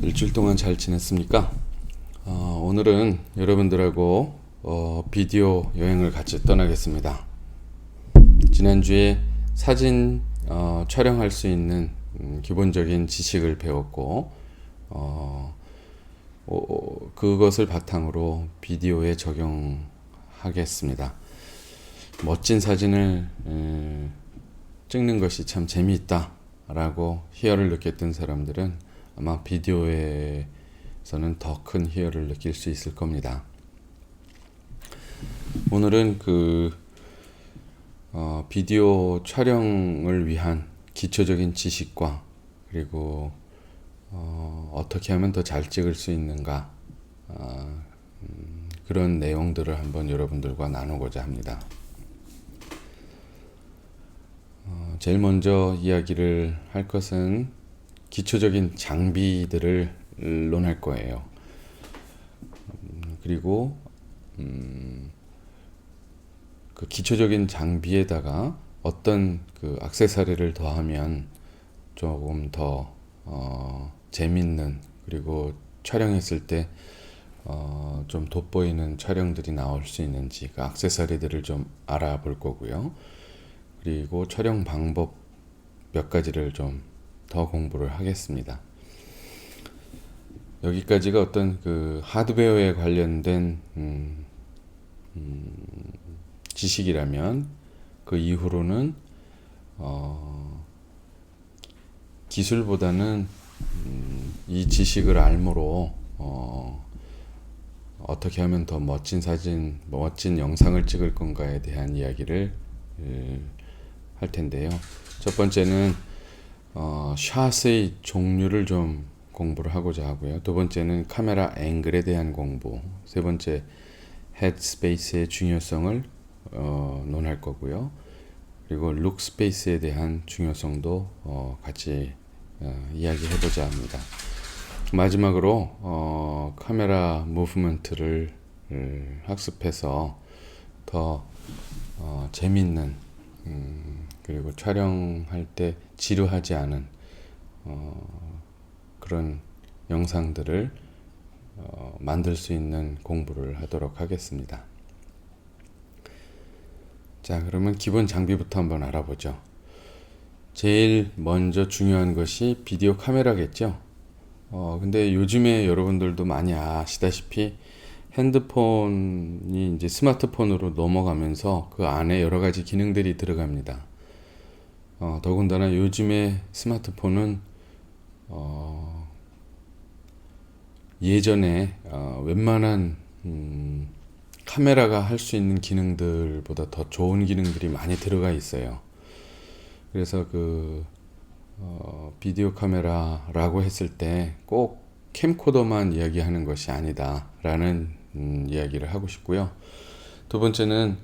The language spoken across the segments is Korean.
일주일 동안 잘 지냈습니까? 오늘은 여러분들하고 비디오 여행을 같이 떠나겠습니다. 지난주에 사진 촬영할 수 있는 기본적인 지식을 배웠고 그것을 바탕으로 비디오에 적용하겠습니다. 멋진 사진을 찍는 것이 참 재미있다 라고 희열을 느꼈던 사람들은 아마 비디오에서는 더 큰 희열을 느낄 수 있을 겁니다. 오늘은 비디오 촬영을 위한 기초적인 지식과 그리고 어떻게 하면 더 잘 찍을 수 있는가 그런 내용들을 한번 여러분들과 나누고자 합니다. 제일 먼저 이야기를 할 것은 기초적인 장비들을 논할 거예요. 그리고 그 기초적인 장비에다가 어떤 그 액세서리를 더하면 조금 더 재밌는 그리고 촬영했을 때 좀 돋보이는 촬영들이 나올 수 있는지 그 액세서리들을 좀 알아볼 거고요. 그리고 촬영 방법 몇 가지를 좀 더 공부를 하겠습니다. 여기까지가 어떤 그 하드웨어에 관련된 지식이라면 그 이후로는 기술보다는 이 지식을 알므로 어떻게 하면 더 멋진 사진, 멋진 영상을 찍을 건가에 대한 이야기를 할 텐데요. 첫 번째는 샷의 종류를 좀 공부를 하고자 하고요. 두 번째는 카메라 앵글에 대한 공부, 세 번째 헤드스페이스의 중요성을 논할 거고요. 그리고 룩 스페이스에 대한 중요성도 같이 이야기해보자 합니다. 마지막으로 카메라 무브먼트를 학습해서 더 재밌는 그리고 촬영할 때 지루하지 않은 그런 영상들을 만들 수 있는 공부를 하도록 하겠습니다. 자, 그러면 기본 장비부터 한번 알아보죠. 제일 먼저 중요한 것이 비디오 카메라겠죠. 근데 요즘에 여러분들도 많이 아시다시피 핸드폰이 이제 스마트폰으로 넘어가면서 그 안에 여러 가지 기능들이 들어갑니다. 더군다나 요즘에 스마트폰은 예전에 웬만한 카메라가 할 수 있는 기능들보다 더 좋은 기능들이 많이 들어가 있어요. 그래서 비디오 카메라라고 했을 때 꼭 캠코더만 이야기하는 것이 아니다라는 이야기를 하고 싶고요. 두 번째는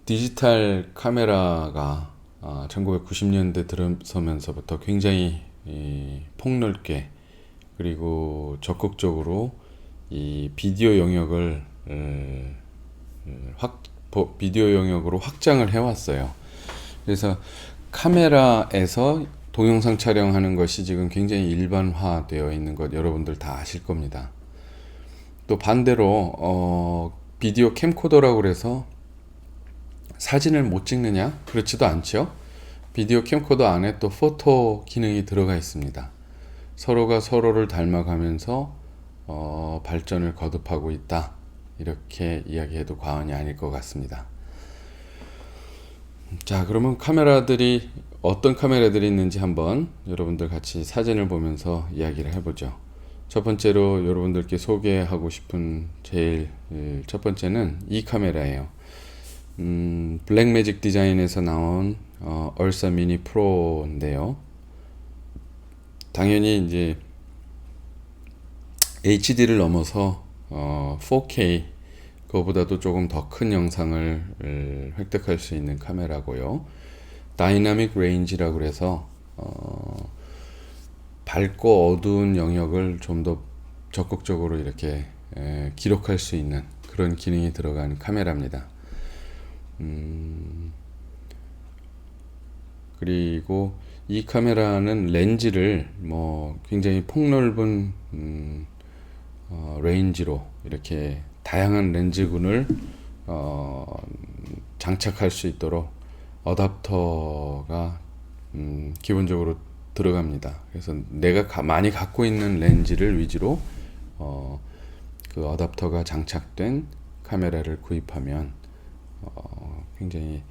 디지털 카메라가 1990년대 들어서면서부터 굉장히 폭넓게 그리고 적극적으로 이 비디오 영역을 비디오 영역으로 확장을 해왔어요. 그래서 카메라에서 동영상 촬영하는 것이 지금 굉장히 일반화되어 있는 것 여러분들 다 아실 겁니다. 또 반대로 비디오 캠코더라고 그래서 사진을 못 찍느냐? 그렇지도 않죠. 비디오 캠코더 안에 또 포토 기능이 들어가 있습니다. 서로가 서로를 닮아가면서 발전을 거듭하고 있다. 이렇게 이야기해도 과언이 아닐 것 같습니다. 자, 그러면 카메라들이 어떤 카메라들이 있는지 한번 여러분들 같이 사진을 보면서 이야기를 해보죠. 첫 번째로 여러분들께 소개하고 싶은 제일 첫 번째는 이 카메라예요. 블랙매직 디자인에서 나온 얼사 미니 프로인데요. 당연히 이제 HD를 넘어서 4K 그거보다도 조금 더 큰 영상을 획득할 수 있는 카메라고요. 다이나믹 레인지라고 해서 밝고 어두운 영역을 좀 더 적극적으로 이렇게 기록할 수 있는 그런 기능이 들어간 카메라입니다. 그리고 이 카메라는 렌즈를 뭐 굉장히 폭넓은 레인지로 이렇게 다양한 렌즈군을 장착할 수 있도록 어댑터가 기본적으로 들어갑니다. 그래서 내가 많이 갖고 있는 렌즈를 위주로 그 어댑터가 장착된 카메라를 구입하면 굉장히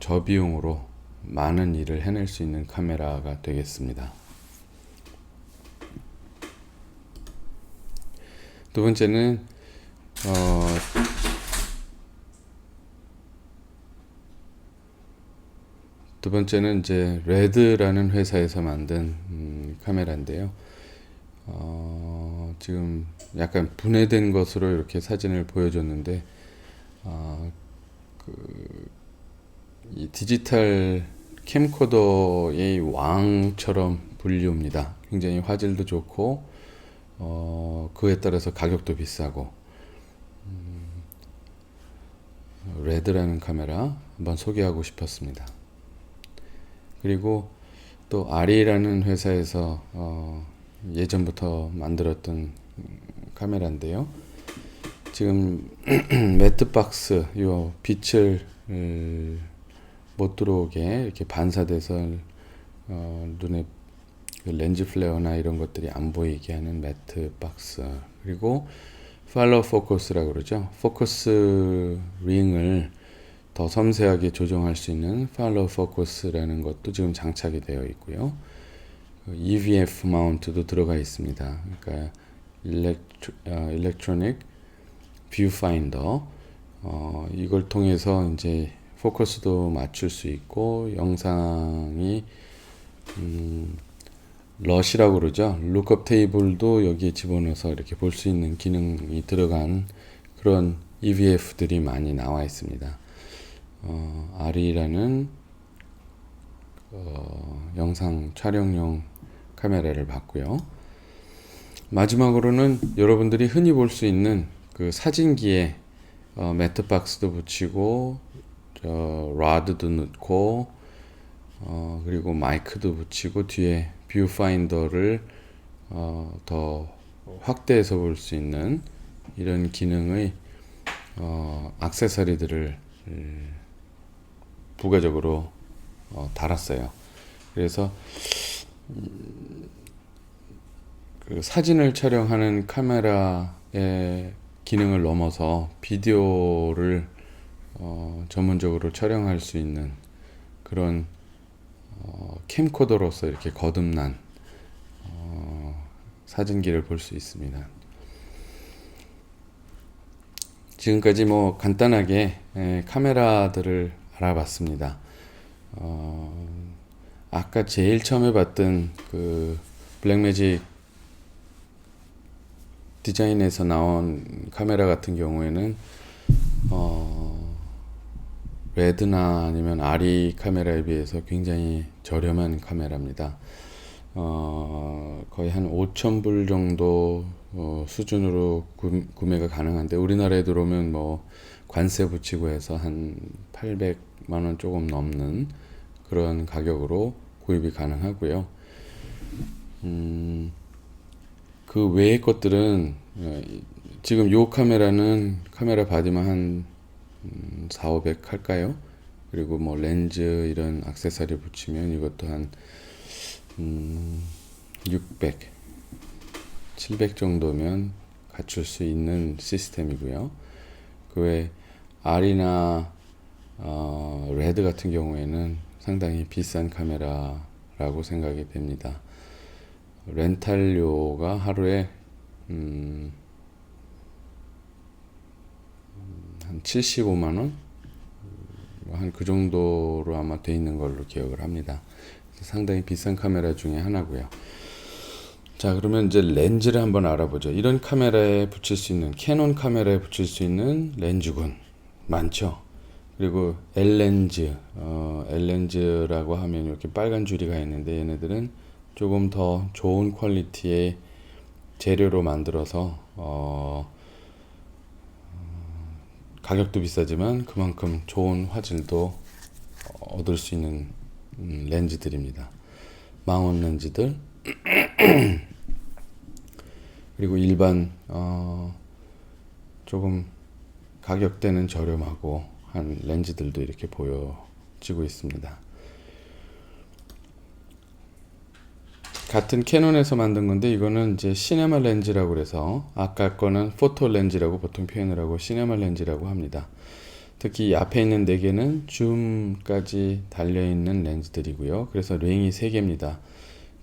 저비용으로 많은 일을 해낼 수 있는 카메라가 되겠습니다. 두 번째는 이제 레드라는 회사에서 만든 카메라인데요. 지금 약간 분해된 것으로 이렇게 사진을 보여줬는데 이 디지털 캠코더의 왕처럼 불리웁니다. 굉장히 화질도 좋고 그에 따라서 가격도 비싸고 레드라는 카메라 한번 소개하고 싶었습니다. 그리고 또 아리라는 회사에서 예전부터 만들었던 카메라인데요. 지금 매트박스 요 빛을 못 들어오게 이렇게 반사돼서 눈에 그 렌즈 플레어나 이런 것들이 안 보이게 하는 매트박스, 그리고 팔로우 포커스라고 그러죠. 포커스 링을 더 섬세하게 조정할 수 있는 팔로우 포커스라는 것도 지금 장착이 되어 있고요. EVF 마운트도 들어가 있습니다. 그러니까 일렉트로닉 뷰파인더, 이걸 통해서 이제 포커스도 맞출 수 있고 영상이 럿이라고 그러죠. 룩업 테이블도 여기에 집어넣어서 이렇게 볼 수 있는 기능이 들어간 그런 EVF들이 많이 나와 있습니다. 아리라는 영상 촬영용 카메라를 봤고요. 마지막으로는 여러분들이 흔히 볼 수 있는 그 사진기에 매트박스도 붙이고 라드도 넣고 그리고 마이크도 붙이고 뒤에 뷰파인더를 더 확대해서 볼 수 있는 이런 기능의 액세서리들을 부가적으로 달았어요. 그래서 그 사진을 촬영하는 카메라의 기능을 넘어서 비디오를 전문적으로 촬영할 수 있는 그런 캠코더로서 이렇게 거듭난 사진기를 볼 수 있습니다. 지금까지 뭐 간단하게 카메라들을 알아봤습니다. 아까 제일 처음에 봤던 그 블랙매직 디자인에서 나온 카메라 같은 경우에는 레드나 아니면 아리 카메라에 비해서 굉장히 저렴한 카메라입니다. 거의 한 5,000불 정도 수준으로 구매가 가능한데 우리나라에 들어오면 뭐 관세 붙이고 해서 한 800만 원 조금 넘는 그런 가격으로 구입이 가능하고요. 그 외의 것들은 지금 요 카메라는 카메라 바디만 한 4,500 할까요? 그리고 뭐 렌즈 이런 액세서리 붙이면 이것도 한 600, 700 정도면 갖출 수 있는 시스템이고요. 그 외 R이나 레드 같은 경우에는 상당히 비싼 카메라라고 생각이 됩니다. 렌탈료가 하루에 한 75만 원? 한 그 정도로 아마 돼 있는 걸로 기억을 합니다. 상당히 비싼 카메라 중에 하나고요. 자, 그러면 이제 렌즈를 한번 알아보죠. 이런 카메라에 붙일 수 있는, 캐논 카메라에 붙일 수 있는 렌즈군 많죠. 그리고 L렌즈, L렌즈라고 하면 이렇게 빨간 줄이가 있는데 얘네들은 조금 더 좋은 퀄리티의 재료로 만들어서 가격도 비싸지만 그만큼 좋은 화질도 얻을 수 있는 렌즈들입니다. 망원 렌즈들 그리고 일반 조금 가격대는 저렴하고 한 렌즈들도 이렇게 보여지고 있습니다. 같은 캐논에서 만든 건데 이거는 이제 시네마 렌즈라고 그래서 아까 거는 포토 렌즈라고 보통 표현을 하고 시네마 렌즈라고 합니다. 특히 앞에 있는 4개는 줌까지 달려있는 렌즈들이고요. 그래서 링이 3개입니다.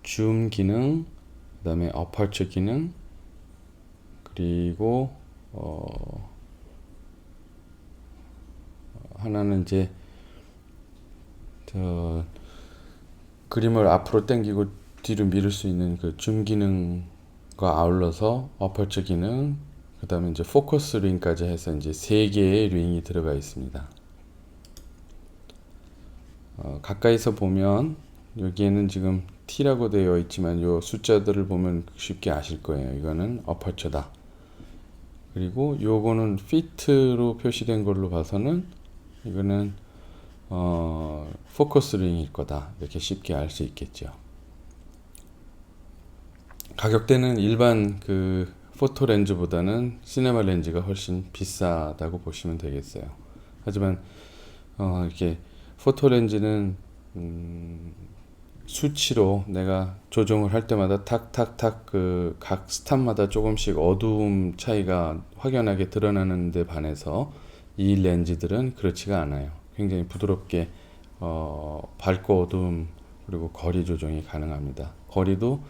줌 기능, 그 다음에 어퍼처 기능, 그리고 하나는 이제 그림을 앞으로 당기고 뒤로 밀을 수 있는 그 줌 기능과 아울러서 어퍼처 기능, 그 다음에 이제 포커스 링까지 해서 이제 3개의 링이 들어가 있습니다. 가까이서 보면 여기에는 지금 T라고 되어 있지만 요 숫자들을 보면 쉽게 아실 거예요. 이거는 어퍼처다. 그리고 요거는 fit로 표시된 걸로 봐서는 이거는 포커스 링일 거다. 이렇게 쉽게 알 수 있겠죠. 가격대는 일반 그 포토 렌즈보다는 시네마 렌즈가 훨씬 비싸다고 보시면 되겠어요. 하지만 이렇게 포토 렌즈는 수치로 내가 조정을 할 때마다 탁탁탁 그 각 스탑마다 조금씩 어두움 차이가 확연하게 드러나는 데 반해서 이 렌즈들은 그렇지가 않아요. 굉장히 부드럽게 밝고 어두움 그리고 거리 조정이 가능합니다. 거리도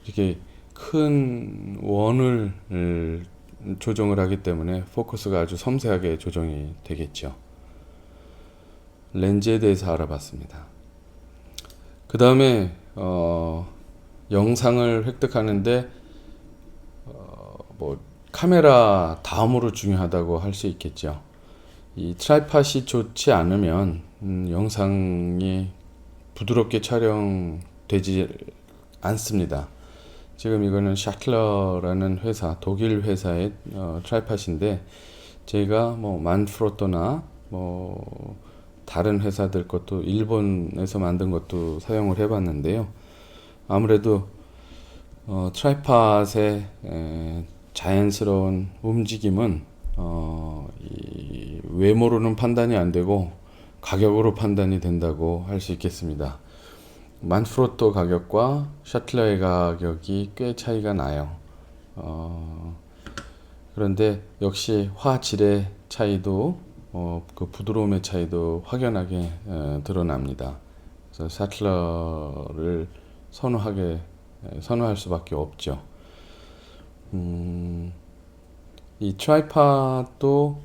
이렇게 큰 원을 조정을 하기 때문에 포커스가 아주 섬세하게 조정이 되겠죠. 렌즈에 대해서 알아봤습니다. 그 다음에 영상을 획득하는데 뭐 카메라 다음으로 중요하다고 할 수 있겠죠. 이 트라이팟이 좋지 않으면 영상이 부드럽게 촬영되지 않습니다. 지금 이거는 샤틀러라는 회사, 독일 회사의 트라이팟인데 제가 뭐 만프로토나 뭐 다른 회사들 것도 일본에서 만든 것도 사용을 해봤는데요. 아무래도 트라이팟의 자연스러운 움직임은 이 외모로는 판단이 안 되고 가격으로 판단이 된다고 할 수 있겠습니다. 만프로토 가격과 샤틀러의 가격이 꽤 차이가 나요. 그런데 역시 화질의 차이도 그 부드러움의 차이도 확연하게 드러납니다. 그래서 샤틀러를 선호할 수밖에 없죠. 이 트라이팟도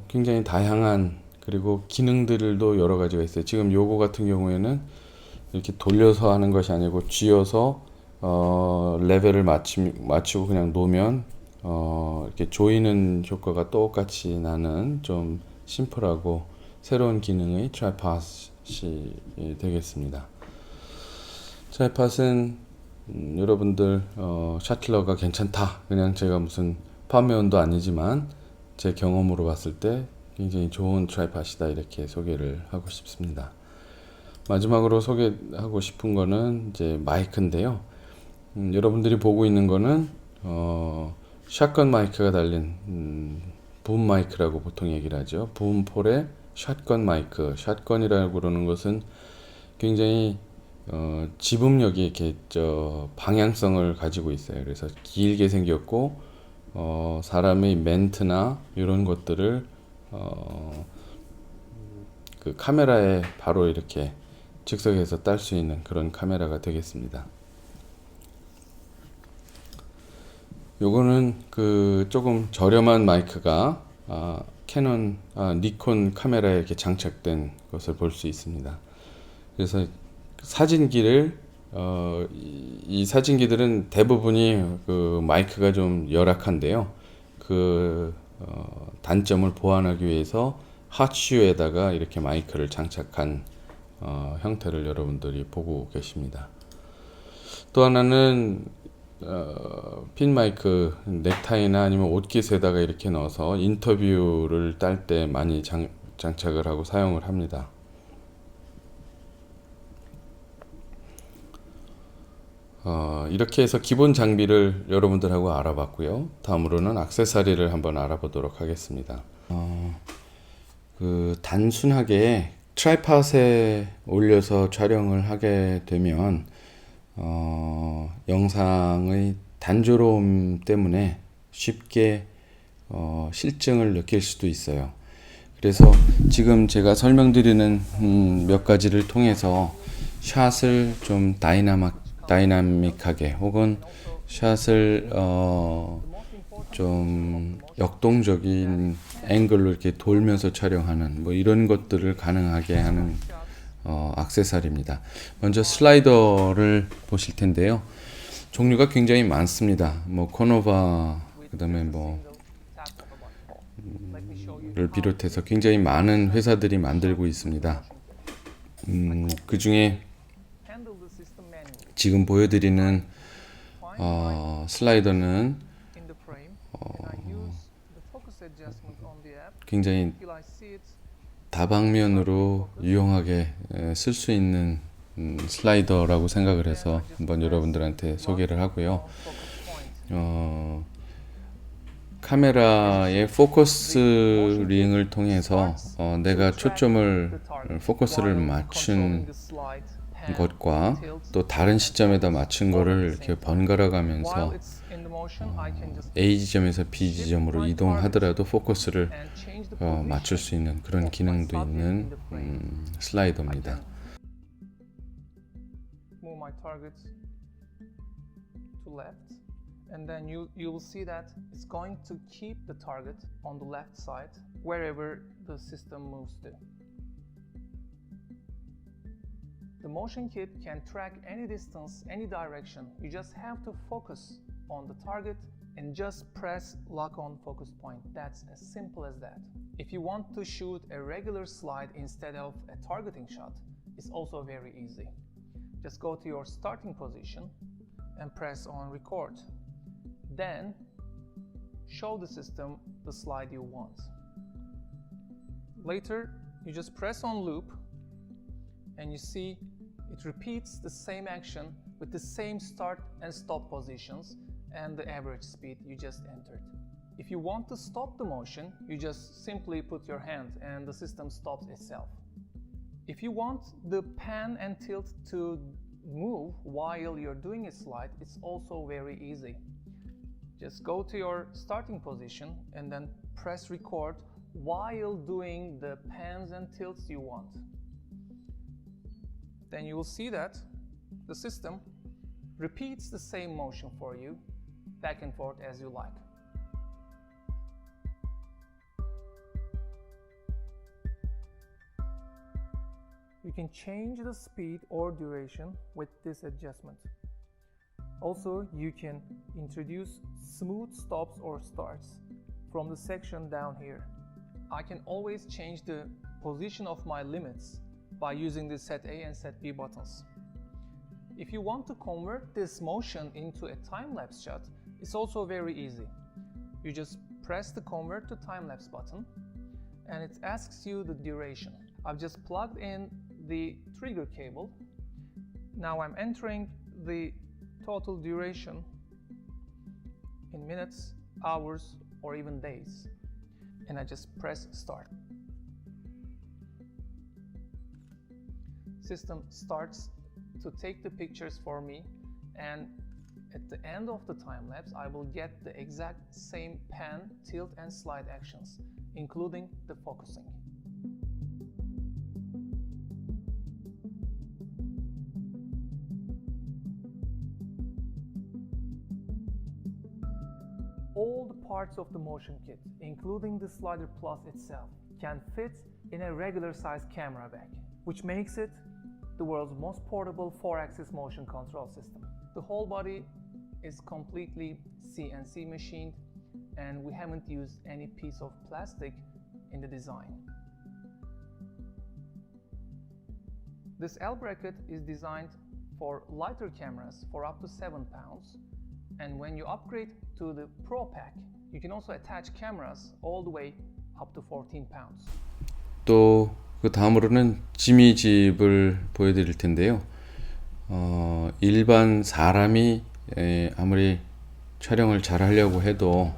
굉장히 다양한 그리고 기능들도 여러 가지가 있어요. 지금 요거 같은 경우에는 이렇게 돌려서 하는 것이 아니고 쥐어서 레벨을 맞추고 그냥 놓으면 이렇게 조이는 효과가 똑같이 나는 좀 심플하고 새로운 기능의 트라이팟이 되겠습니다. 트라이팟은 여러분들 샤틀러가 괜찮다. 그냥 제가 무슨 판매원도 아니지만 제 경험으로 봤을 때 굉장히 좋은 트라이팟이다 이렇게 소개를 하고 싶습니다. 마지막으로 소개하고 싶은 거는 이제 마이크인데요. 여러분들이 보고 있는 거는 샷건 마이크가 달린 붐 마이크라고 보통 얘기를 하죠. 붐폴의 샷건 마이크. 샷건이라고 그러는 것은 굉장히 지분력이 이렇게 방향성을 가지고 있어요. 그래서 길게 생겼고 사람의 멘트나 이런 것들을 그 카메라에 바로 이렇게 즉석에서 딸 수 있는 그런 카메라가 되겠습니다. 요거는 그 조금 저렴한 마이크가 캐논, 니콘 카메라에 이렇게 장착된 것을 볼 수 있습니다. 그래서 사진기를 이 사진기들은 대부분이 그 마이크가 좀 열악한데요. 그 단점을 보완하기 위해서 핫슈에다가 이렇게 마이크를 장착한 형태를 여러분들이 보고 계십니다. 또 하나는 핀 마이크 넥타이나 아니면 옷깃에다가 이렇게 넣어서 인터뷰를 딸 때 많이 장착을 하고 사용을 합니다. 이렇게 해서 기본 장비를 여러분들하고 알아봤고요. 다음으로는 액세서리를 한번 알아보도록 하겠습니다. 단순하게 트라이팟에 올려서 촬영을 하게 되면 영상의 단조로움 때문에 쉽게 실증을 느낄 수도 있어요. 그래서 지금 제가 설명드리는 몇 가지를 통해서 샷을 좀 다이나믹하게 혹은 샷을 좀 역동적인 앵글로 이렇게 돌면서 촬영하는 뭐 이런 것들을 가능하게 하는 액세서리입니다. 먼저 슬라이더를 보실 텐데요. 종류가 굉장히 많습니다. 뭐 코노바 그다음에 를 비롯해서 굉장히 많은 회사들이 만들고 있습니다. 그 중에 지금 보여드리는 슬라이더는 굉장히 다방면으로 유용하게 쓸 수 있는 슬라이더라고 생각을 해서 한번 여러분들한테 소개를 하고요. 카메라의 포커스 링을 통해서 내가 초점을 포커스를 맞춘 것과 또 다른 시점에다 맞춘 거를 이렇게 번갈아 가면서 A 지점에서 B 지점으로 이동하더라도 포커스를 맞출 수 있는 그런 기능도 있는 슬라이더입니다. Move my target to left, and then you will see that it's going to keep the target on the left side wherever the system moves to. The motion kit can track any distance, any direction. You just have to focus on the target and just press lock on focus point. That's as simple as that. If you want to shoot a regular slide instead of a targeting shot, it's also very easy. Just go to your starting position and press on record. Then show the system the slide you want. Later, you just press on loop and you see it repeats the same action with the same start and stop positions and the average speed you just entered. If you want to stop the motion, you just simply put your hand and the system stops itself. If you want the pan and tilt to move while you're doing a slide, it's also very easy. Just go to your starting position and then press record while doing the pans and tilts you want. Then you will see that the system repeats the same motion for you back and forth as you like. You can change the speed or duration with this adjustment. Also, you can introduce smooth stops or starts from the section down here. I can always change the position of my limits by using the set A and set B buttons. If you want to convert this motion into a time-lapse shot, it's also very easy. You just press the convert to time-lapse button and it asks you the duration. I've just plugged in the trigger cable. Now I'm entering the total duration in minutes, hours, or even days. And I just press start. System starts to take the pictures for me, and at the end of the time lapse I will get the exact same pan, tilt and slide actions, including the focusing. All the parts of the motion kit, including the Slider Plus itself, can fit in a regular size camera bag, which makes it the world's most portable 4-axis motion control system. The whole body is completely CNC machined, and we haven't used any piece of plastic in the design. This L bracket is designed for lighter cameras for up to 7 pounds, and when you upgrade to the Pro Pack, you can also attach cameras all the way up to 14 pounds. 또 그 다음으로는 지미 집을 보여드릴 텐데요. 일반 사람이 아무리 촬영을 잘 하려고 해도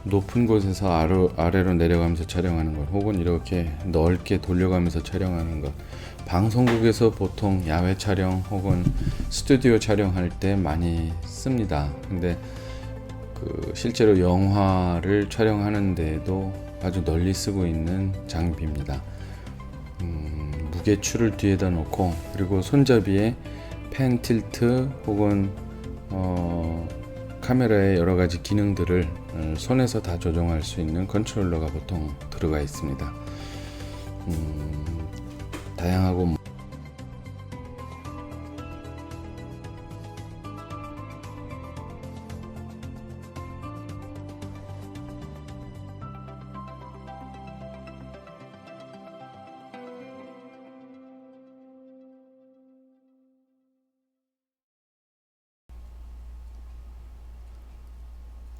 높은 곳에서 아래로 내려가면서 촬영하는 것, 혹은 이렇게 넓게 돌려가면서 촬영하는 것, 방송국에서 보통 야외 촬영 혹은 스튜디오 촬영할 때 많이 씁니다. 근데 실제로 영화를 촬영하는 데에도 아주 널리 쓰고 있는 장비입니다. 무게추를 뒤에다 놓고, 그리고 손잡이에 펜 틸트 혹은 카메라의 여러 가지 기능들을 손에서 다 조정할 수 있는 컨트롤러가 보통 들어가 있습니다. 다양하고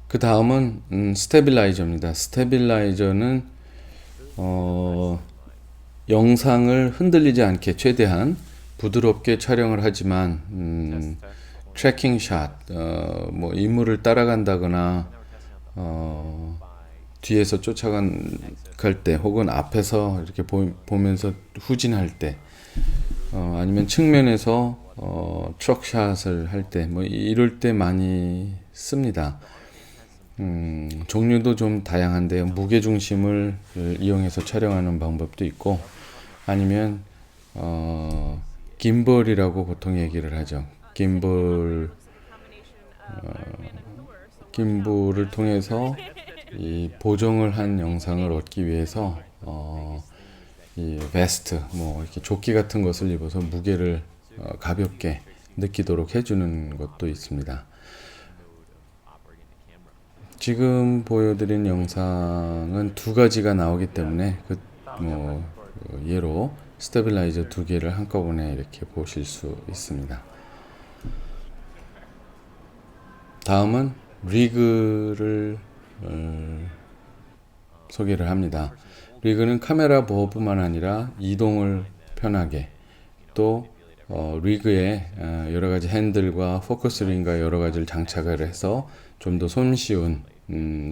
그 다음은 스테빌라이저입니다. 스테빌라이저는 영상을 흔들리지 않게 최대한 부드럽게 촬영을 하지만 트래킹 샷, 뭐 인물을 따라간다거나 뒤에서 쫓아갈 때, 혹은 앞에서 이렇게 보면서 후진할 때, 아니면 측면에서 트럭샷을 할 때, 뭐 이럴 때 많이 씁니다. 종류도 좀 다양한데요. 무게 중심을 이용해서 촬영하는 방법도 있고, 아니면 김볼이라고 보통 얘기를 하죠. 김볼을 통해서 이 보정을 한 영상을 얻기 위해서 이 베스트, 뭐 이렇게 조끼 같은 것을 입어서 무게를 가볍게 느끼도록 해주는 것도 있습니다. 지금 보여드린 영상은 두 가지가 나오기 때문에 예로 스테빌라이저 두 개를 한꺼번에 이렇게 보실 수 있습니다. 다음은 리그를 소개를 합니다. 리그는 카메라 보호뿐만 아니라 이동을 편하게, 또 리그에 여러 가지 핸들과 포커스 링과 여러 가지를 장착을 해서 좀 더 손쉬운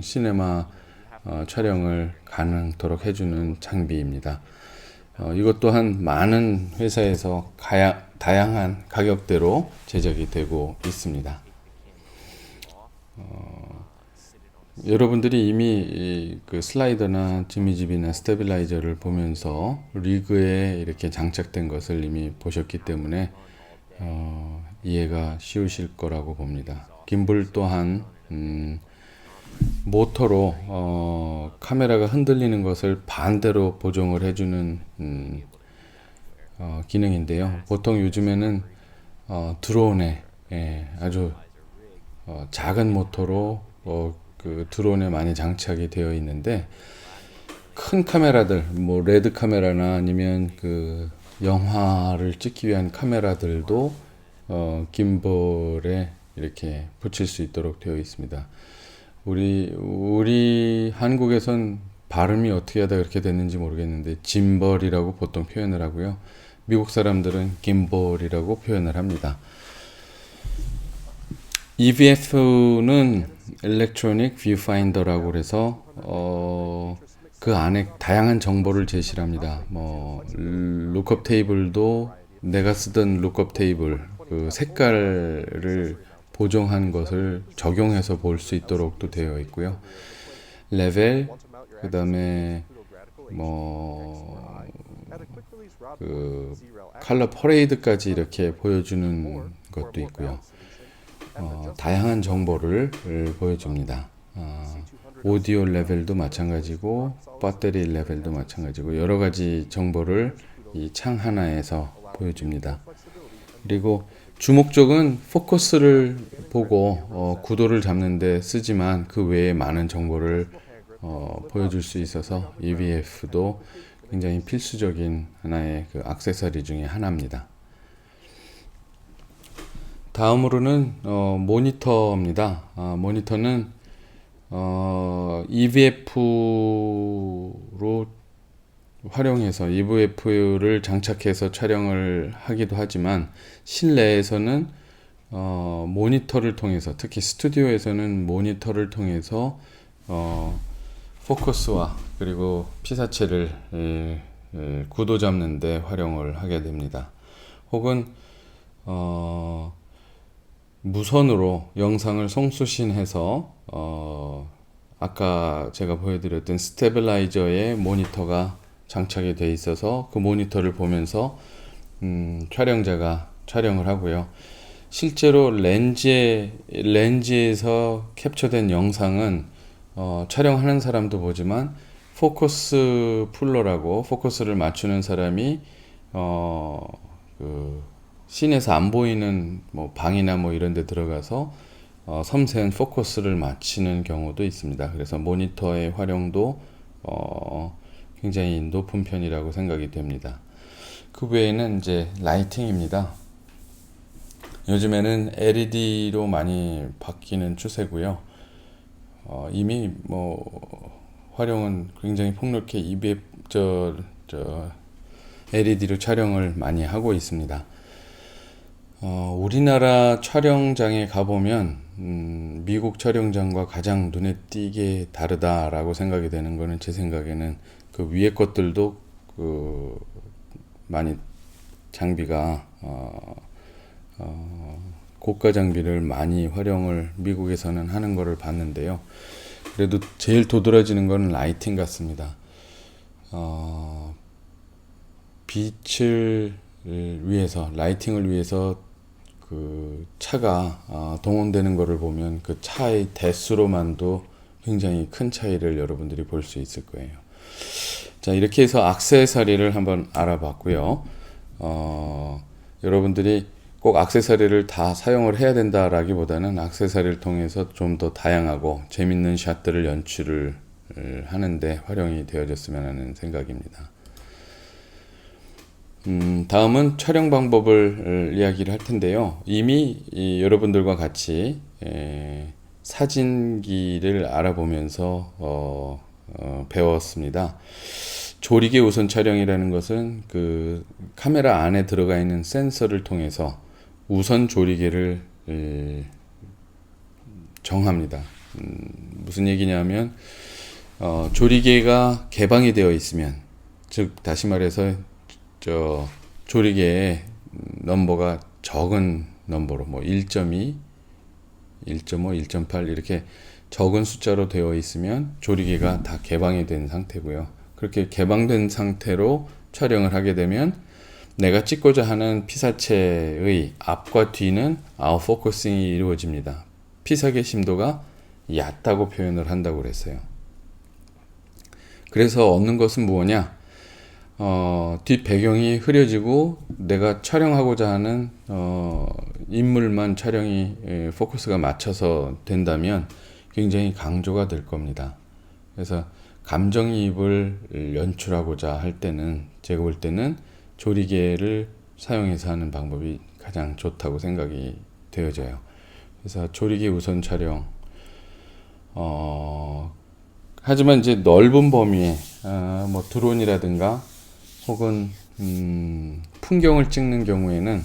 시네마 촬영을 가능토록 해주는 장비입니다. 이것 또한 많은 회사에서 다양한 가격대로 제작이 되고 있습니다. 여러분들이 이미 그 슬라이더나 지미집이나 스테빌라이저를 보면서 리그에 이렇게 장착된 것을 이미 보셨기 때문에 이해가 쉬우실 거라고 봅니다. 김볼 또한 모터로 카메라가 흔들리는 것을 반대로 보정을 해주는 기능인데요. 보통 요즘에는 드론에 아주 작은 모터로 그 드론에 많이 장착이 되어 있는데, 큰 카메라들, 뭐 레드 카메라나 아니면 그 영화를 찍기 위한 카메라들도 김볼에 이렇게 붙일 수 있도록 되어 있습니다. 우리 한국에선 발음이 어떻게 하다 그렇게 됐는지 모르겠는데 짐벌이라고 보통 표현을 하고요. 미국 사람들은 김볼이라고 표현을 합니다. EVF는 Electronic Viewfinder라고 해서 그 안에 다양한 정보를 제시를 합니다. 뭐 룩업 테이블도 내가 쓰던 룩업 테이블 그 색깔을 보정한 것을 적용해서 볼 수 있도록도 되어 있고요. 레벨, 그 다음에 그 컬러 퍼레이드까지 이렇게 보여주는 것도 있고요. 다양한 정보를 보여줍니다. 오디오 레벨도 마찬가지고 배터리 레벨도 마찬가지고 여러 가지 정보를 이 창 하나에서 보여줍니다. 그리고 주목적은 포커스를 보고 구도를 잡는 데 쓰지만 그 외에 많은 정보를 보여줄 수 있어서 EVF도 굉장히 필수적인 하나의 그 액세서리 중에 하나입니다. 다음으로는 모니터입니다. 모니터는 EVF로 활용해서 EVF를 장착해서 촬영을 하기도 하지만 실내에서는 모니터를 통해서, 특히 스튜디오에서는 모니터를 통해서 포커스와 그리고 피사체를 구도 잡는 데 활용을 하게 됩니다. 혹은 무선으로 영상을 송수신해서 아까 제가 보여드렸던 스테빌라이저에 모니터가 장착이 되어 있어서 그 모니터를 보면서 촬영자가 촬영을 하고요. 실제로 렌즈에서 캡처된 영상은 촬영하는 사람도 보지만 포커스 풀러라고 포커스를 맞추는 사람이 그 씬에서 안 보이는 뭐 방이나 뭐 이런 데 들어가서 섬세한 포커스를 맞추는 경우도 있습니다. 그래서 모니터의 활용도 굉장히 높은 편이라고 생각이 됩니다. 그 외에는 이제 라이팅입니다. 요즘에는 LED로 많이 바뀌는 추세고요. 이미 뭐 활용은 굉장히 폭넓게 LED로 촬영을 많이 하고 있습니다. 우리나라 촬영장에 가보면 미국 촬영장과 가장 눈에 띄게 다르다라고 생각이 되는 거는, 제 생각에는 그 위에 것들도 많이 장비가 고가 장비를 많이 활용을 미국에서는 하는 것을 봤는데요. 그래도 제일 도드라지는 건 라이팅 같습니다. 빛을 위해서, 라이팅을 위해서 그 차가 동원되는 것을 보면 그 차의 대수로만도 굉장히 큰 차이를 여러분들이 볼 수 있을 거예요. 자, 이렇게 해서 액세서리를 한번 알아봤고요. 여러분들이 꼭 액세서리를 다 사용을 해야 된다라기보다는 액세서리를 통해서 좀 더 다양하고 재밌는 샷들을 연출을 하는데 활용이 되어졌으면 하는 생각입니다. 다음은 촬영 방법을 이야기를 할 텐데요. 이미 여러분들과 같이 사진기를 알아보면서 배웠습니다. 조리개 우선 촬영이라는 것은 그 카메라 안에 들어가 있는 센서를 통해서 우선 조리개를 정합니다. 무슨 얘기냐면 조리개가 개방이 되어 있으면, 즉 다시 말해서 조리개의 넘버가 적은 넘버로 뭐 1.2, 1.5, 1.8 이렇게 적은 숫자로 되어 있으면 조리개가 다 개방이 된 상태고요. 그렇게 개방된 상태로 촬영을 하게 되면 내가 찍고자 하는 피사체의 앞과 뒤는 아웃포커싱이 이루어집니다. 피사계 심도가 얕다고 표현을 한다고 그랬어요. 그래서 얻는 것은 무엇이냐? 뒷 배경이 흐려지고 내가 촬영하고자 하는 인물만 촬영이 포커스가 맞춰서 된다면 굉장히 강조가 될 겁니다. 그래서 감정이입을 연출하고자 할 때는, 제가 볼 때는 조리개를 사용해서 하는 방법이 가장 좋다고 생각이 되어져요. 그래서 조리개 우선 촬영. 하지만 이제 넓은 범위에 뭐 드론이라든가 혹은 풍경을 찍는 경우에는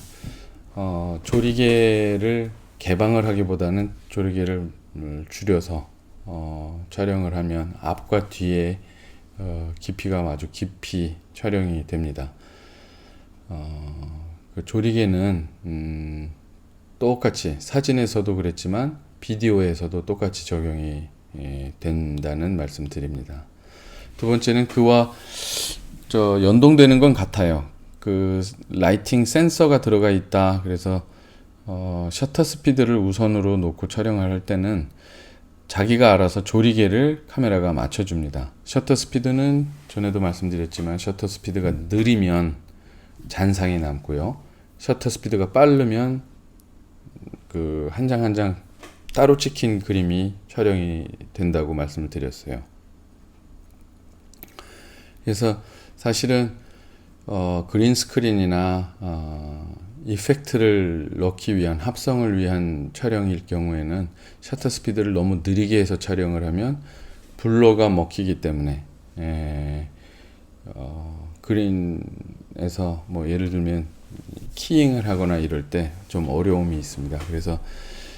조리개를 개방을 하기보다는 조리개를 줄여서 촬영을 하면 앞과 뒤에 깊이가 아주 깊이 촬영이 됩니다. 그 조리개는 똑같이 사진에서도 그랬지만 비디오에서도 똑같이 적용이 된다는 말씀 드립니다. 두 번째는 그와 연동되는 건 같아요. 그 라이팅 센서가 들어가 있다. 그래서 셔터 스피드를 우선으로 놓고 촬영을 할 때는 자기가 알아서 조리개를 카메라가 맞춰줍니다. 셔터 스피드는 전에도 말씀드렸지만 셔터 스피드가 느리면 잔상이 남고요. 셔터 스피드가 빠르면 그 한 장 한 장 따로 찍힌 그림이 촬영이 된다고 말씀을 드렸어요. 그래서 사실은 그린 스크린이나 이펙트를 넣기 위한, 합성을 위한 촬영일 경우에는 셔터 스피드를 너무 느리게 해서 촬영을 하면 블러가 먹히기 때문에 그린에서 뭐 예를 들면 키잉을 하거나 이럴 때 좀 어려움이 있습니다. 그래서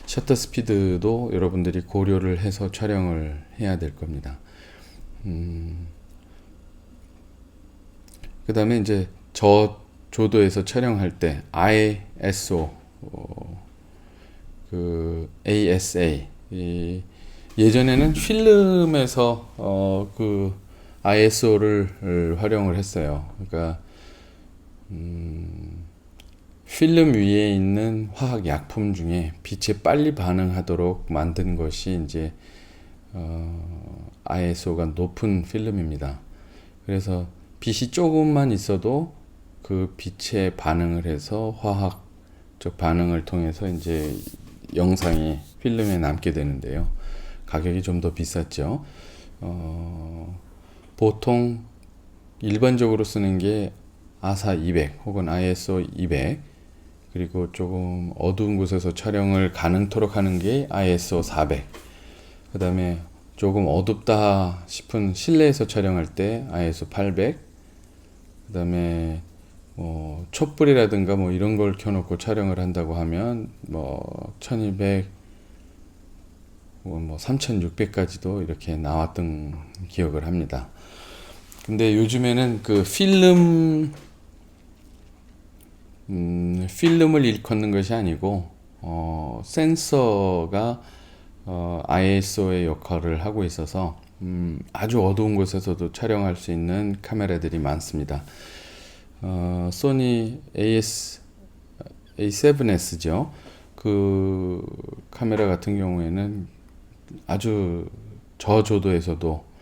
셔터 스피드도 여러분들이 고려를 해서 촬영을 해야 될 겁니다. 그 다음에 이제 저조도에서 촬영할 때 ISO, 그 ASA, 예전에는 필름에서 그 ISO를 활용을 했어요. 그러니까 필름 위에 있는 화학 약품 중에 빛에 빨리 반응하도록 만든 것이 이제 ISO가 높은 필름입니다. 그래서 빛이 조금만 있어도 그 빛에 반응을 해서 화학적 반응을 통해서 이제 영상이 필름에 남게 되는데요. 가격이 좀 더 비쌌죠. 보통 일반적으로 쓰는 게 아사 200 혹은 ISO 200, 그리고 조금 어두운 곳에서 촬영을 가능토록 하는 게 ISO 400. 그 다음에 조금 어둡다 싶은 실내에서 촬영할 때 ISO 800. 그 다음에 뭐 촛불이라든가 뭐 이런 걸 켜놓고 촬영을 한다고 하면 뭐 1200, 뭐 3600까지도 이렇게 나왔던 기억을 합니다. 근데 요즘에는 그 필름을 일컫는 것이 아니고 센서가 ISO의 역할을 하고 있어서 아주 어두운 곳에서도 촬영할 수 있는 카메라들이 많습니다. 소니 A7S죠. 그 카메라 같은 경우에는 아주 저조도에서도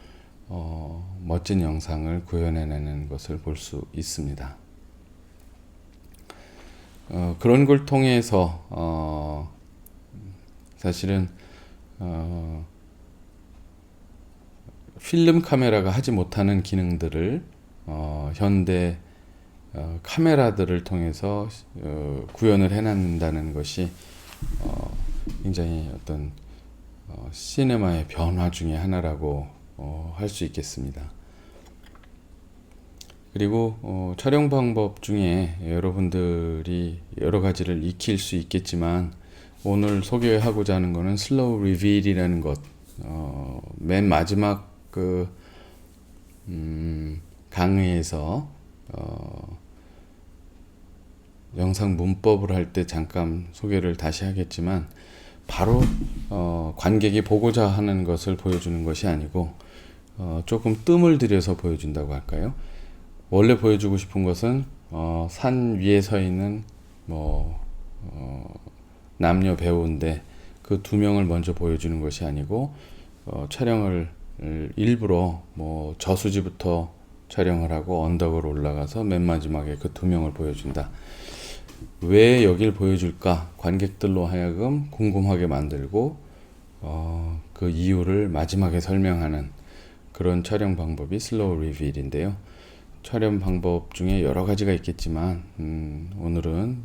멋진 영상을 구현해내는 것을 볼 수 있습니다. 그런 걸 통해서 사실은 필름 카메라가 하지 못하는 기능들을 현대 카메라들을 통해서 구현을 해낸다는 것이 굉장히 어떤 시네마의 변화 중에 하나라고 할 수 있겠습니다. 그리고 촬영 방법 중에 여러분들이 여러 가지를 익힐 수 있겠지만 오늘 소개하고자 하는 것은 슬로우 리빌이라는 것. 맨 마지막 그 강의에서 영상 문법을 할 때 잠깐 소개를 다시 하겠지만 바로 관객이 보고자 하는 것을 보여주는 것이 아니고 조금 뜸을 들여서 보여준다고 할까요? 원래 보여주고 싶은 것은 산 위에 서 있는 남녀 배우인데 그 두 명을 먼저 보여주는 것이 아니고 촬영을 일부러 뭐 저수지부터 촬영을 하고 언덕으로 올라가서 맨 마지막에 그 두 명을 보여준다. 왜 여길 보여줄까? 관객들로 하여금 궁금하게 만들고 그 이유를 마지막에 설명하는 그런 촬영 방법이 슬로우 리빌인데요. 촬영 방법 중에 여러 가지가 있겠지만 오늘은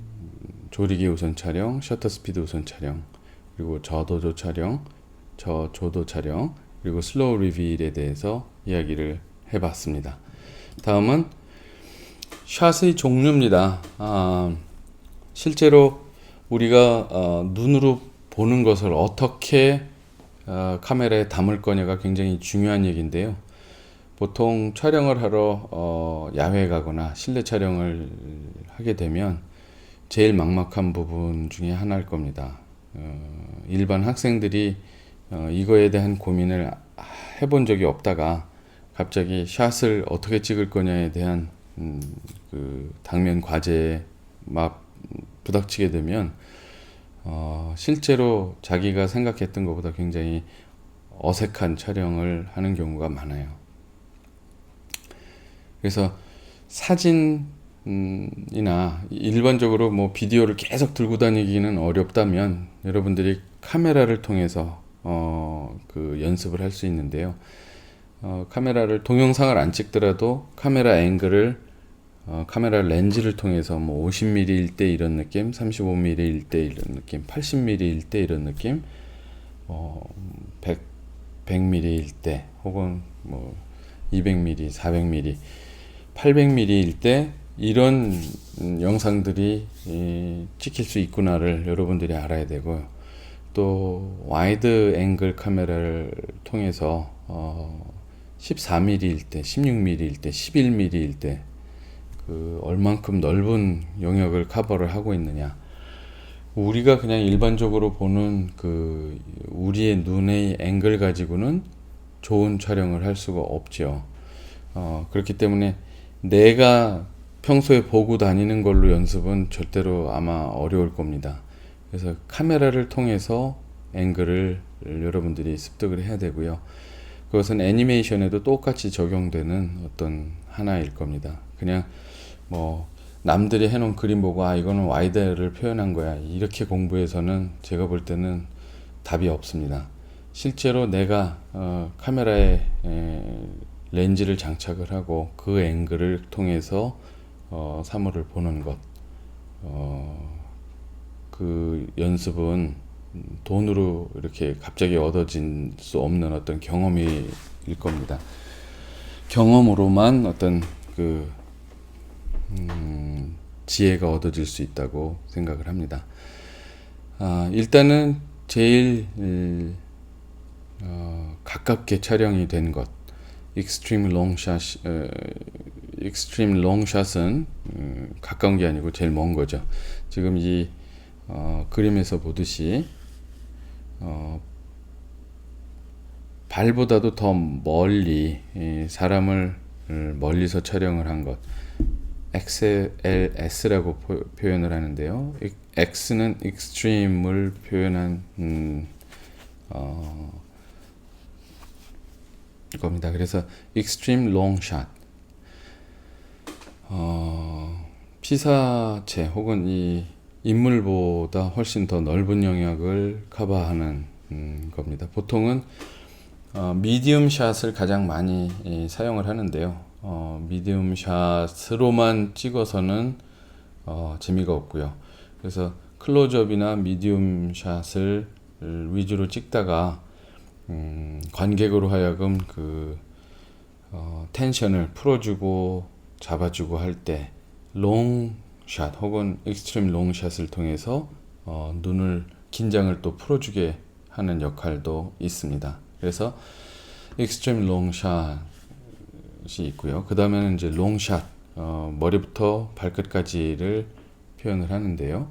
조리기 우선 촬영, 셔터 스피드 우선 촬영, 그리고 저도조 촬영, 저조도 촬영, 그리고 슬로우 리빌에 대해서 이야기를 해봤습니다. 다음은 샷의 종류입니다. 실제로 우리가 눈으로 보는 것을 어떻게 카메라에 담을 거냐가 굉장히 중요한 얘기인데요. 보통 촬영을 하러 야외에 가거나 실내 촬영을 하게 되면 제일 막막한 부분 중에 하나일 겁니다. 일반 학생들이 이거에 대한 고민을 해본 적이 없다가 갑자기 샷을 어떻게 찍을 거냐에 대한 그 당면 과제에 막 부닥치게 되면 실제로 자기가 생각했던 것보다 굉장히 어색한 촬영을 하는 경우가 많아요. 그래서 사진이나 일반적으로 뭐 비디오를 계속 들고 다니기는 어렵다면 여러분들이 카메라를 통해서 그 연습을 할 수 있는데요. 카메라를 동영상을 안 찍더라도 카메라 앵글을 카메라 렌즈를 통해서 뭐 50mm일 때 이런 느낌, 35mm일 때 이런 느낌, 80mm일 때 이런 느낌, 100mm일 때 혹은 뭐 200mm, 400mm 800mm일 때 이런 영상들이 찍힐 수 있구나를 여러분들이 알아야 되고요. 또 와이드 앵글 카메라를 통해서 14mm일 때, 16mm일 때, 11mm일 때 그 얼만큼 넓은 영역을 커버를 하고 있느냐. 우리가 그냥 일반적으로 보는 그 우리의 눈의 앵글 가지고는 좋은 촬영을 할 수가 없죠. 그렇기 때문에 내가 평소에 보고 다니는 걸로 연습은 절대로 아마 어려울 겁니다. 그래서 카메라를 통해서 앵글을 여러분들이 습득을 해야 되고요. 그것은 애니메이션에도 똑같이 적용되는 어떤 하나일 겁니다. 그냥 뭐 남들이 해놓은 그림 보고 이거는 와이드를 표현한 거야 이렇게 공부해서는 제가 볼 때는 답이 없습니다. 실제로 내가 카메라에 렌즈를 장착을 하고 그 앵글을 통해서 사물을 보는 것, 그 연습은 돈으로 이렇게 갑자기 얻어질 수 없는 어떤 경험일 겁니다. 경험으로만 어떤 그 지혜가 얻어질 수 있다고 생각을 합니다. 일단은 제일 가깝게 촬영이 된 것, 익스트림 롱샷은 가까운 게 아니고 제일 먼 거죠. 지금 이 그림에서 보듯이 발보다도 더 멀리 사람을 멀리서 촬영을 한 것, XLS라고 표현을 하는데요. X는 extreme을 표현한 겁니다. 그래서 extreme long shot, 피사체 혹은 이 인물보다 훨씬 더 넓은 영역을 커버하는 겁니다. 보통은 미디움 샷을 가장 많이 사용을 하는데요. 미디움 샷으로만 찍어서는 재미가 없고요. 그래서 클로즈업이나 미디움 샷을 위주로 찍다가 관객으로 하여금 그 텐션을 풀어주고 잡아주고 할 때 롱샷 혹은 익스트림 롱샷을 통해서 눈을 긴장을 또 풀어주게 하는 역할도 있습니다. 그래서 익스트림 롱샷이 있고요. 그 다음에는 이제 롱샷, 머리부터 발끝까지를 표현을 하는데요.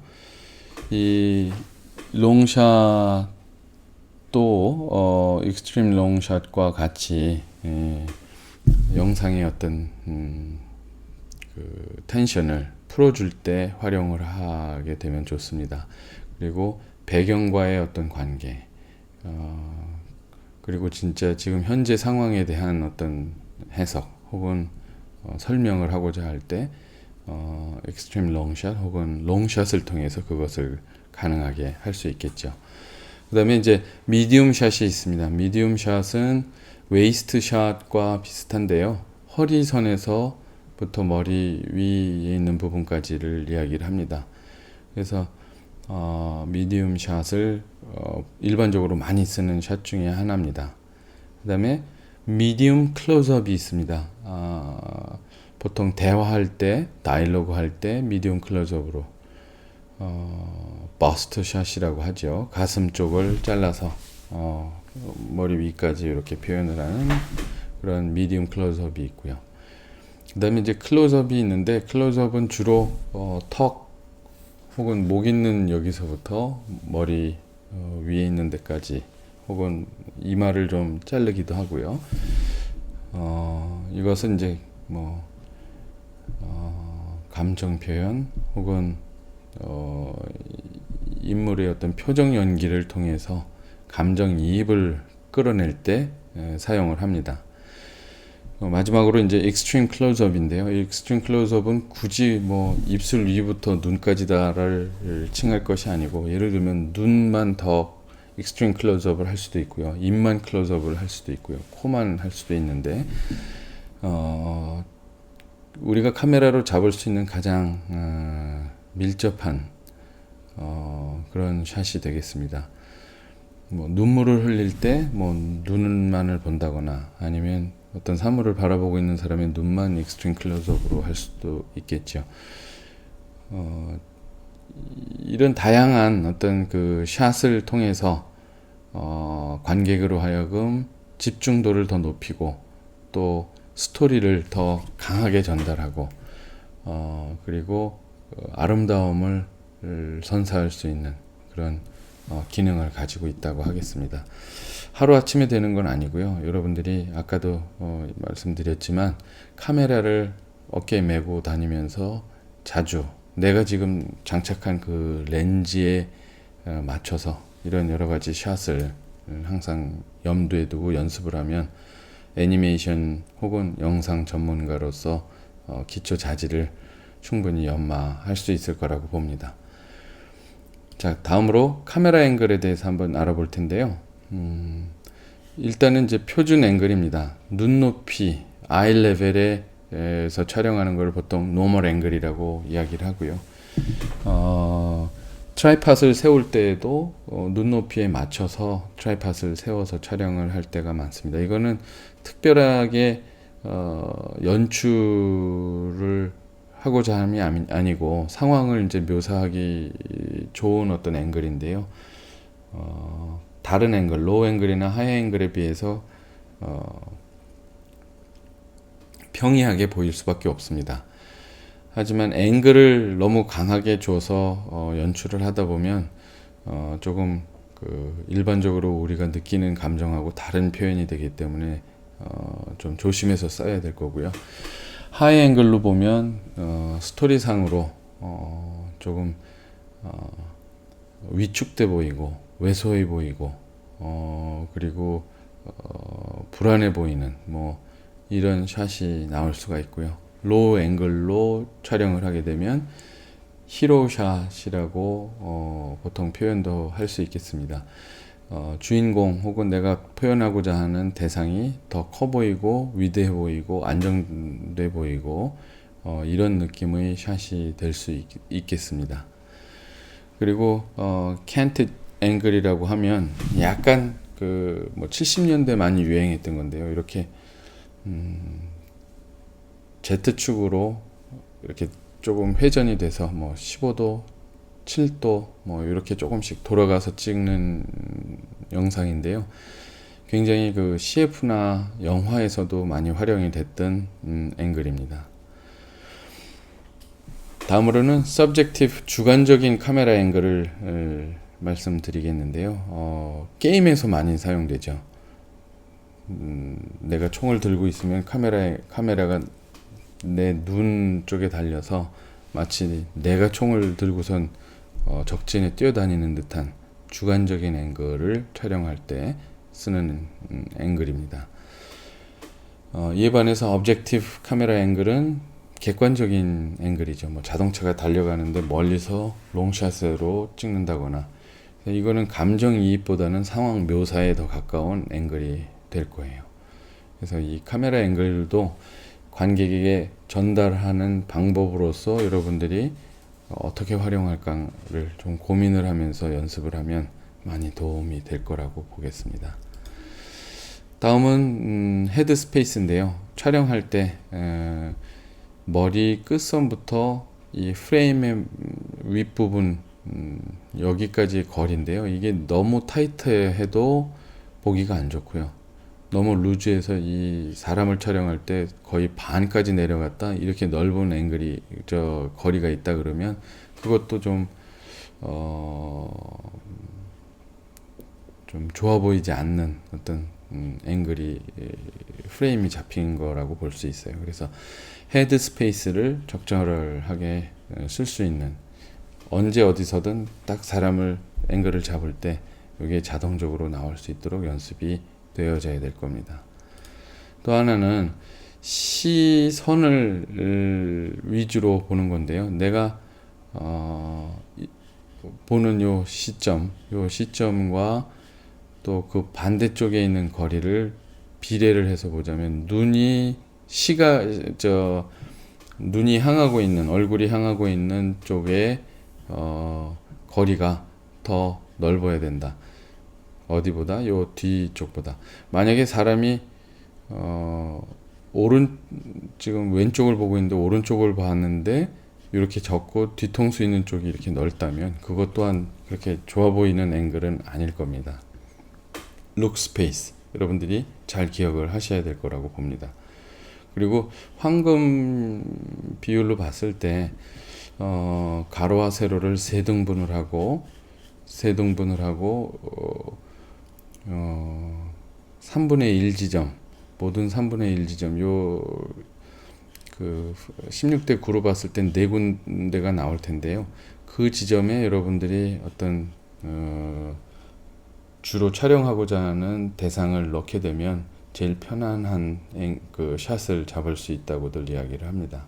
이 롱샷도 익스트림 롱샷과 같이 영상의 어떤 그 텐션을 풀어줄 때 활용을 하게 되면 좋습니다. 그리고 배경과의 어떤 관계, 그리고 진짜 지금 현재 상황에 대한 어떤 해석 혹은 설명을 하고자 할 때 익스트림 롱샷 혹은 롱샷을 통해서 그것을 가능하게 할 수 있겠죠. 그 다음에 이제 미디움 샷이 있습니다. 미디움 샷은 웨이스트 샷과 비슷한데요. 허리선에서부터 머리 위에 있는 부분까지를 이야기를 합니다. 그래서 미디움 샷을 일반적으로 많이 쓰는 샷 중에 하나입니다. 그 다음에 미디움 클로즈업이 있습니다. 보통 대화할 때, 다이alogue 할 때 미디움 클로즈업으로 버스트 샷이라고 하죠. 가슴 쪽을 잘라서 머리 위까지 이렇게 표현을 하는 그런 미디움 클로즈업이 있고요. 그 다음에 이제 클로즈업이 있는데, 클로즈업은 주로 턱 혹은 목 있는 여기서부터 머리 위에 있는 데까지 혹은 이마를 좀 자르기도 하고요. 이것은 이제 뭐 감정 표현 혹은 인물의 어떤 표정 연기를 통해서 감정 이입을 끌어낼 때 사용을 합니다. 마지막으로 이제 익스트림 클로즈업인데요. 익스트림 클로즈업은 굳이 뭐 입술 위부터 눈까지다를 칭할 것이 아니고, 예를 들면 눈만 더 익스트림 클로즈업을 할 수도 있고요, 입만 클로즈업을 할 수도 있고요, 코만 할 수도 있는데, 우리가 카메라로 잡을 수 있는 가장 밀접한 그런 샷이 되겠습니다. 뭐 눈물을 흘릴 때 뭐 눈만을 본다거나, 아니면 어떤 사물을 바라보고 있는 사람의 눈만 익스트림 클로즈업으로 할 수도 있겠죠. 이런 다양한 어떤 그 샷을 통해서 관객으로 하여금 집중도를 더 높이고 또 스토리를 더 강하게 전달하고 그리고 아름다움을 선사할 수 있는 그런 기능을 가지고 있다고 하겠습니다. 하루아침에 되는 건 아니고요. 여러분들이 아까도 말씀드렸지만 카메라를 어깨에 메고 다니면서 자주 내가 지금 장착한 그 렌즈에 맞춰서 이런 여러 가지 샷을 항상 염두에 두고 연습을 하면 애니메이션 혹은 영상 전문가로서 기초 자질을 충분히 연마할 수 있을 거라고 봅니다. 자, 다음으로 카메라 앵글에 대해서 한번 알아볼 텐데요. 일단은 이제 표준 앵글입니다. 눈높이, 아이 레벨에서 촬영하는 걸 보통 노멀 앵글이라고 이야기를 하고요. 트라이팟을 세울 때에도 눈높이에 맞춰서 트라이팟을 세워서 촬영을 할 때가 많습니다. 이거는 특별하게 연출을 하고자 함이 아니고 상황을 이제 묘사하기 좋은 어떤 앵글인데요. 다른 앵글, 로우 앵글이나 하이 앵글에 비해서 평이하게 보일 수밖에 없습니다. 하지만 앵글을 너무 강하게 줘서 연출을 하다 보면 조금 그 일반적으로 우리가 느끼는 감정하고 다른 표현이 되기 때문에 좀 조심해서 써야 될 거고요. 하이 앵글로 보면 스토리상으로 조금 위축돼 보이고 왜소해 보이고 그리고 불안해 보이는 뭐 이런 샷이 나올 수가 있고요. 로우 앵글로 촬영을 하게 되면 히로샷이라고 보통 표현도 할 수 있겠습니다. 주인공 혹은 내가 표현하고자 하는 대상이 더 커 보이고 위대해 보이고 안정돼 보이고 이런 느낌의 샷이 될 수 있겠습니다. 그리고 캔트 앵글이라고 하면 약간 그 뭐 70년대 많이 유행했던 건데요. 이렇게 Z축으로 이렇게 조금 회전이 돼서 뭐 15도, 7도 뭐 이렇게 조금씩 돌아가서 찍는 영상인데요. 굉장히 그 CF나 영화에서도 많이 활용이 됐던 앵글입니다. 다음으로는 서브젝티브 주관적인 카메라 앵글을 말씀드리겠는데요. 게임에서 많이 사용되죠. 내가 총을 들고 있으면 카메라가 내 눈 쪽에 달려서 마치 내가 총을 들고선 적진에 뛰어다니는 듯한 주관적인 앵글을 촬영할 때 쓰는 앵글입니다. 이에 반해서 오브젝티브 카메라 앵글은 객관적인 앵글이죠. 뭐 자동차가 달려가는데 멀리서 롱샷으로 찍는다거나 이거는 감정이입보다는 상황 묘사에 더 가까운 앵글이 될 거예요. 그래서 이 카메라 앵글도 관객에게 전달하는 방법으로서 여러분들이 어떻게 활용할까를 좀 고민을 하면서 연습을 하면 많이 도움이 될 거라고 보겠습니다. 다음은 헤드 스페이스인데요. 촬영할 때 머리 끝선부터 이 프레임의 윗부분 여기까지 거리인데요. 이게 너무 타이트해도 보기가 안 좋고요. 너무 루즈해서 이 사람을 촬영할 때 거의 반까지 내려갔다 이렇게 넓은 앵글이 거리가 있다 그러면 그것도 좀 좋아 보이지 않는 어떤 앵글이 프레임이 잡힌 거라고 볼 수 있어요. 그래서 헤드 스페이스를 적절하게 쓸 수 있는 언제 어디서든 딱 사람을 앵글을 잡을 때 이게 자동적으로 나올 수 있도록 연습이 되어져야 될 겁니다. 또 하나는 시선을 위주로 보는 건데요. 내가 보는 요 시점과 또 그 반대쪽에 있는 거리를 비례를 해서 보자면 눈이 향하고 있는 얼굴이 향하고 있는 쪽에 거리가 더 넓어야 된다. 어디보다? 요 뒤쪽보다. 만약에 사람이 지금 왼쪽을 보고 있는데 오른쪽을 봤는데 이렇게 적고 뒤통수 있는 쪽이 이렇게 넓다면 그것 또한 그렇게 좋아 보이는 앵글은 아닐 겁니다. look space 여러분들이 잘 기억을 하셔야 될 거라고 봅니다. 그리고 황금 비율로 봤을 때 가로와 세로를 3등분을 하고 3분의 1 지점 모든 3분의 1 지점 그 16대 9로 봤을 땐 4군데가 나올 텐데요. 그 지점에 여러분들이 어떤 주로 촬영하고자 하는 대상을 넣게 되면 제일 편안한 그 샷을 잡을 수 있다고들 이야기를 합니다.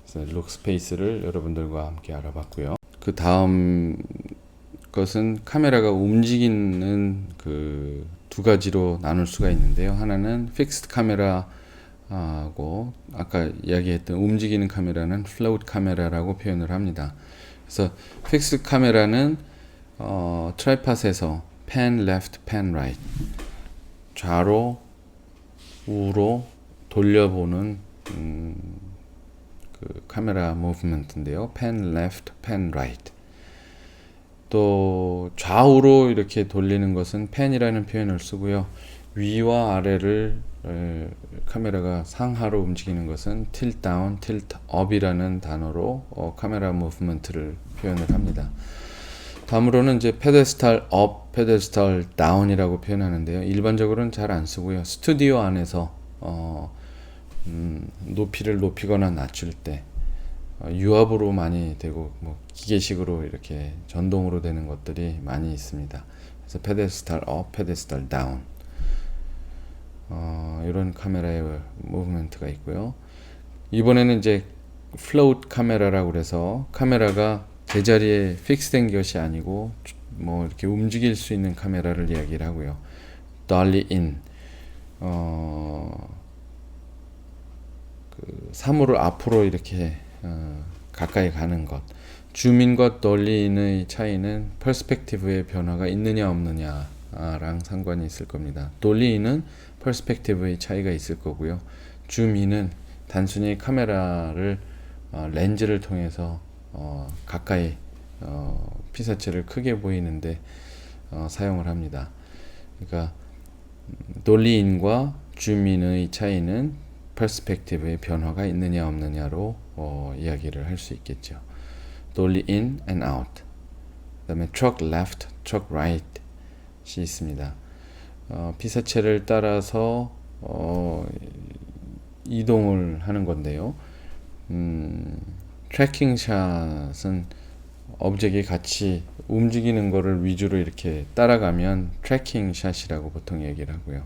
그래서 룩 스페이스를 여러분들과 함께 알아봤고요. 그 다음 것은 카메라가 움직이는 그 2가지로 나눌 수가 있는데요. 하나는 픽스드 카메라하고 아까 이야기했던 움직이는 카메라는 플로트 카메라라고 표현을 합니다. 그래서 픽스드 카메라는 트라이팟에서 pen left, pen right 좌로 우로 돌려보는 그 카메라 무브먼트인데요. pen left, pen right. 또 좌우로 이렇게 돌리는 것은 pen이라는 표현을 쓰고요. 위와 아래를 카메라가 상하로 움직이는 것은 tilt down, tilt up이라는 단어로 카메라 무브먼트를 표현을 합니다. 다음으로는 이제 페데스탈 업, 페데스탈 다운이라고 표현하는데요. 일반적으로는 잘 안 쓰고요. 스튜디오 안에서 높이를 높이거나 낮출 때 유압으로 많이 되고 뭐 기계식으로 이렇게 전동으로 되는 것들이 많이 있습니다. 그래서 페데스탈 업, 페데스탈 다운 이런 카메라의 무브먼트가 있고요. 이번에는 이제 플로트 카메라라고 그래서 카메라가 제자리에 픽스된 것이 아니고 뭐 이렇게 움직일 수 있는 카메라를 이야기를 하고요. dolly in 그 사물을 앞으로 이렇게 가까이 가는 것. 줌인과 dolly in의 차이는 퍼스펙티브의 변화가 있느냐 없느냐랑 상관이 있을 겁니다. dolly in은 퍼스펙티브의 차이가 있을 거고요. 줌 in은 단순히 카메라를 렌즈를 통해서 가까이 피사체를 크게 보이는데 사용을 합니다. 그러니까 dolly in과 줌 in의 차이는 퍼스펙티브의 변화가 있느냐 없느냐로 이야기를 할 수 있겠죠. dolly in and out. 그다음에 truck left, truck right 이 있습니다. 피사체를 따라서 이동을 하는 건데요. 트래킹 샷은 오브젝이 같이 움직이는 거를 위주로 이렇게 따라가면 트래킹 샷이라고 보통 얘기를 하고요.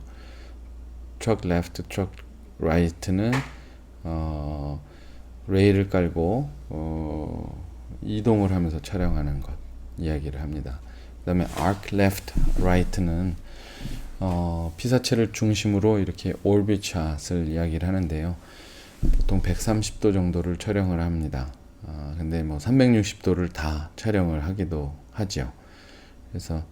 truck left, truck right는 레일을 깔고 이동을 하면서 촬영하는 것 이야기를 합니다. 그 다음에 arc left, right는 피사체를 중심으로 이렇게 오비트 샷을 이야기를 하는데요. 보통 130도 정도를 촬영을 합니다. 근데 뭐 360도를 다 촬영을 하기도 하죠. 그래서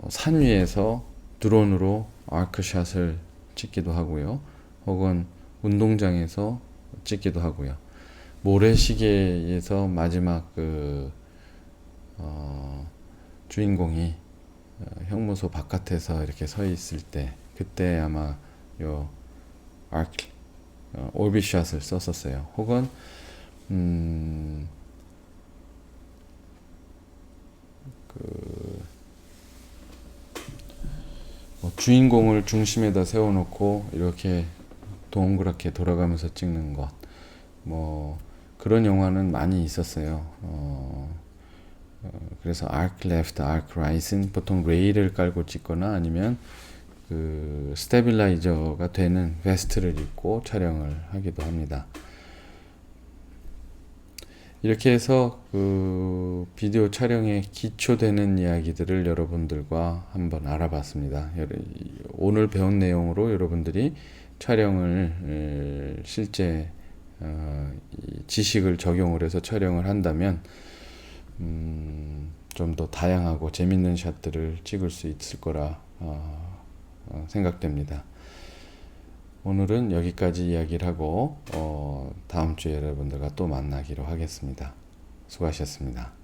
산 위에서 드론으로 아크샷을 찍기도 하고요. 혹은 운동장에서 찍기도 하고요. 모래시계에서 마지막 그 주인공이 형무소 바깥에서 이렇게 서 있을 때 그때 아마 요 아크 오비샷을 썼었어요. 혹은 주인공을 중심에다 세워놓고 이렇게 동그랗게 돌아가면서 찍는 것, 뭐 그런 영화는 많이 있었어요. 그래서 arc left, arc right은 보통 레일을 깔고 찍거나 아니면 그 스테빌라이저가 되는 베스트를 입고 촬영을 하기도 합니다. 이렇게 해서 그 비디오 촬영에 기초되는 이야기들을 여러분들과 한번 알아봤습니다. 오늘 배운 내용으로 여러분들이 촬영을 실제 지식을 적용을 해서 촬영을 한다면 좀 더 다양하고 재밌는 샷들을 찍을 수 있을 거라 생각됩니다. 오늘은 여기까지 이야기를 하고 다음 주에 여러분들과 또 만나기로 하겠습니다. 수고하셨습니다.